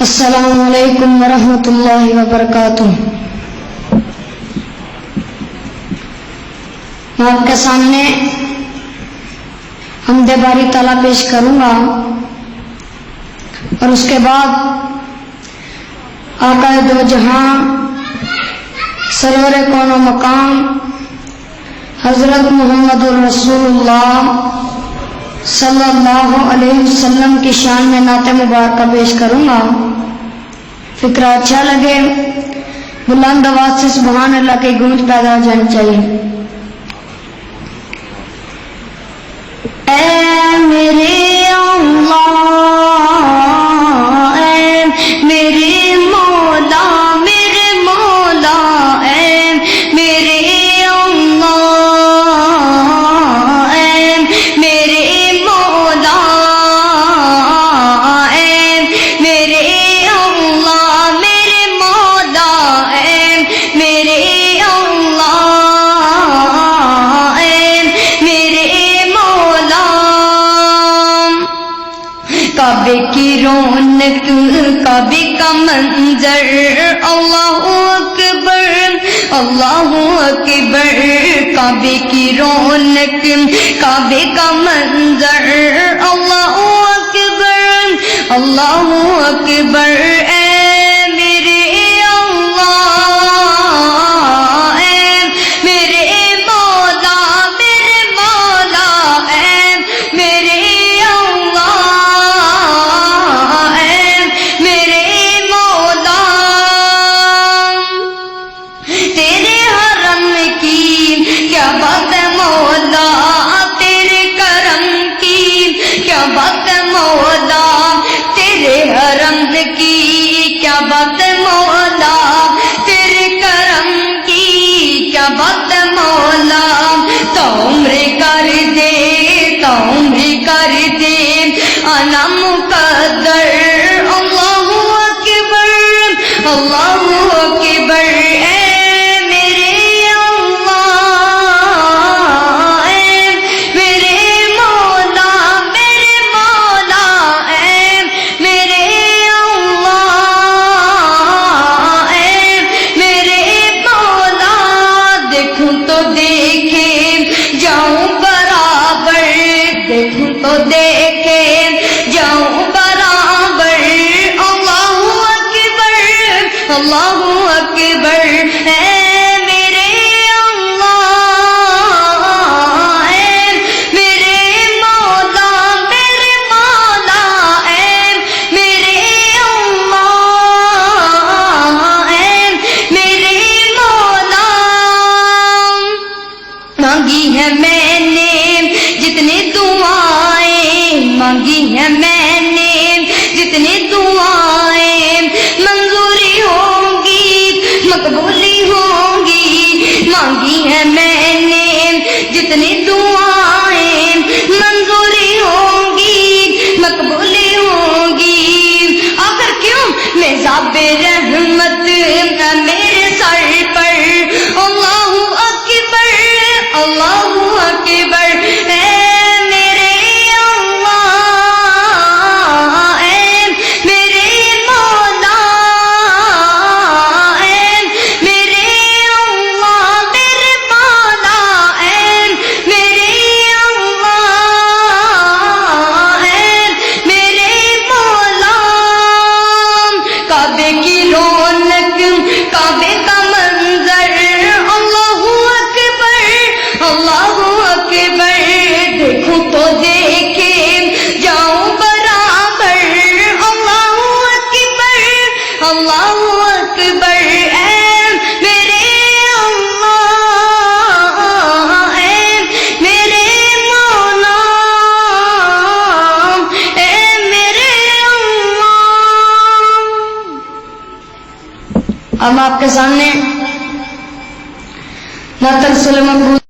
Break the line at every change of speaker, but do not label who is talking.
السلام علیکم ورحمۃ اللہ وبرکاتہ۔ میں آپ کے سامنے حمد باری تعالیٰ پیش کروں گا اور اس کے بعد آقا دو جہاں سرور کون و مقام حضرت محمد الرسول اللہ صلی اللہ علیہ وسلم کی شان میں نعت مبارکہ پیش کروں گا۔ فکرہ اچھا لگے بلند آواز سے سبحان اللہ کی گونج پیدا ہو جانی چاہیے۔ اے میرے اللہ، اے میرے مولا، میرے مولا، اے میرے اللہ، اے میرے مولا، اے میرے اللہ، میرے مولا، اے میرے اللہ، اے میرے مولا۔ کعبے کی رونق، کعبے کا منظر، اللہ اکبر، اللہ اکبر۔ کعبے کی رونق، کعبے کا منظر، اللہ اکبر، اللہ اکبر۔ اے میرے اللہ، اے میرے مولا، میرے مولا، اے میرے اللہ، اے میرے مولا۔ تیرے حرم کی کیا بات ہے مولا، تیرے کرم کی کیا بات ہے مولا، تیرے حرم کی کیا بات ہے مولا، تیرے کرم کی کیا بات ہے مولا۔ تو عمر کر دے، تو عمر کر دے انا مقدر، اللہ اکبر، اللہ اکبر۔ اے میرے اللہ، اے میرے مولا، میرے مولا، اے میرے اللہ، اے میرے مولا۔ دیکھوں تو دیکھے جاؤں برابر، دیکھوں تو دیکھے جاؤں برابر، اللہ اکبر، اللہ اکبر۔ اے میرے اللہ، اے میرے مولا، میرے مولا، اے میرے اللہ، اے میرے مولا۔ مانگی ہے میں نے جتنی دعائیں، مانگی ہے میں نے جتنی دعائیں، منظوری ہوں گی مقبولی ہوں گی۔ مانگی ہے میں نے جتنی دعائیں، منظوری ہوں گی مقبولی ہوں گی۔ آخر کیوں میزاب رحمت میرے سر پر، اللہ اکبر، اللہ اکبر۔ اے میرے اللہ، اے میرے مولا، اے میرے اللہ، میرے مولا، اے میرے اللہ، اے میرے مولا۔ کعبے کی رونق، کعبے کا منظر، اللہ اکبر، اللہ اکبر۔ دیکھوں تو دیکھے جاؤں برابر، اللہ اکبر، اللہ اکبر۔ اے میرے اللہ، اے میرے مولا، اے میرے اللہ۔ اب آپ کے سامنے نعت رسول مقبول